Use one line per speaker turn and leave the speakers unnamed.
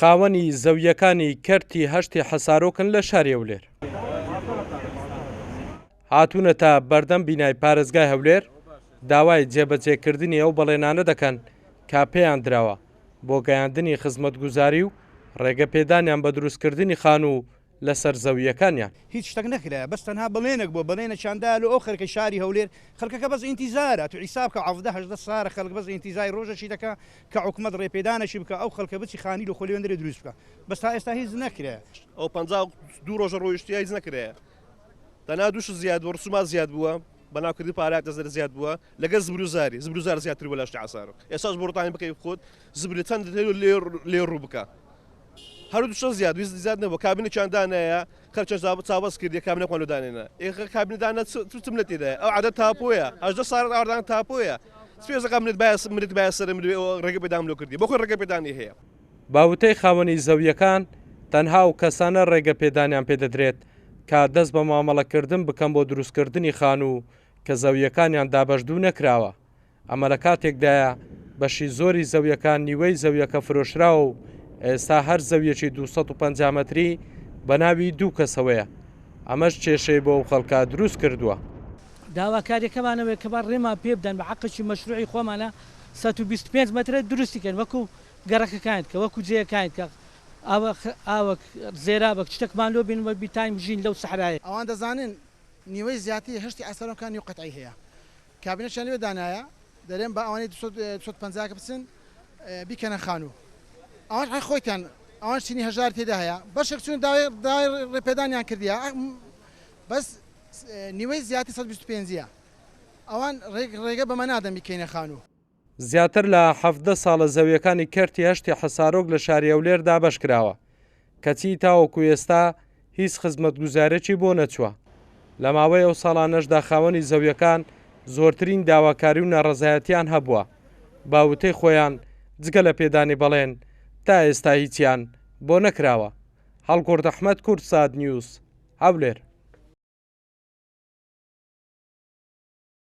خاوەنی زەویەکانی کەرتی هەشتی حەسارۆکن لە شاری هەولێر. هاتوونەتە بەردەم بینای پارێزگای هەولێر داوای جێبەجێکردنی ئەو بەڵێنانە دەکەن کە پێیان دراوە بۆ گەیاندنی خزمەتگوزاری و ڕێگەپێدانیان بە دروستکردنی خان و لەسەر زەویەکانیان.
هیچ شتێک نەکرا بەس تەنها بڵێنێک بۆ بەڵێنە چاندا لە ئەو خەرکە شاری هەولێر خەڵکەکە بەس ئینتیزارە تو حیساب کە 17 سارە خەڵک بەس ئینتیزای ڕۆژەشی دەکا کە حکومەت ڕێپێدانەشی بکە ئەو خەڵکە بچی خانی لە خۆلیێندرێ دروست بکە بەس تا ئێستا هیچ نەکرێ.
ئەو 52 ڕۆژە ڕۆیشتیا هیچ نەکرێ تەنها دووش زیاد بووە ڕسوما زیاد بووە بەناوکردی پارات دەزەر زیاد بووە لەگەڵ زبر زیاتر بووە لە شتی حەسارۆک. ئێستاش بۆڕتانی بکەی خۆت زبری چەند لێ ڕوو بکە هەرو دوشە زیاد نەبووە کابینە چاندانەیە خەرچە چاوەز کردی کابینە خۆلودانێنە ئێخە کابینەدانە چم لە تێدایە ئەو عادەت تاپۆیە 18 ساڵ ئاردان تاپۆیە سپێزەکە مرێت بایسەر ڕێگە پێدام لۆ کردی بۆ خۆی ڕێگە پێدانی هەیە.
باوتەی خاوەنی زەویەکان تەنها و کەسانە ڕێگە پێدانیان پێدەدرێت کە دەست بە مامەڵەکردن بکەم بۆ دروستکردنی خان و کە زەویەکانیان دابەشدوو نەکراوە. ئەمە لە کاتێکدایە بەشی زۆری زەویەکان نیوەی زەویەکە فرۆشراوە و ئێستا هەر زەویەکی 250 مەتری بە ناوی دوو کەسەوەیە. ئەمەش کێشەی بۆ ئەو خەڵکە دروست کردووە.
داواکاریەکەمانەوە کەبار ڕێمان پێ بدەن بە حەقی مەشروعی خۆمانە 125 مەترە دروستیکەن وەکو گەڕەکەکانت کە وەکو جێیەکانت کە ئاوە زێرا بە شتێکمان لۆ بین وە بیتایم ژین لەو سەحرایە.
ئەوان دەزانن نیوەی زیاتی هەشتی ئاسارۆکانی و قەتعی هەیە کابینەشان لێ دانایە دەرێن بە ئەوانەی 250 کە بچن بیکەنە خانوو ئەوان خۆیان ئەوان چینی هەژار تێدا هەیە بەشێک چون داوای ڕێپێدانیان کردیە بەس نیوەی زیاتی 125ە ئەوان ڕێگە بەمە نادەم بیکەینە خانوو.
زیاتر لە 17 ساڵە زەویەکانی کەرتی هەشتی حەسارۆک لە شاری هەولێر دابەش کراوە کەچی تاوەکو ئێستا هیچ خزمەتگوزارێکی بۆ نەچووە. لە ماوەی ئەو ساڵانەشدا خاوەنی زەویەکان زۆرترین داواکاری و ناڕەزایەتیان هەبووە. باوتەی خۆیان جگە لە پێدانی بەڵێن تا ئێستا هیچیان بۆ نەکراوە. هەڵگورد ئەحمەد کورد سات نیوز هەولێر.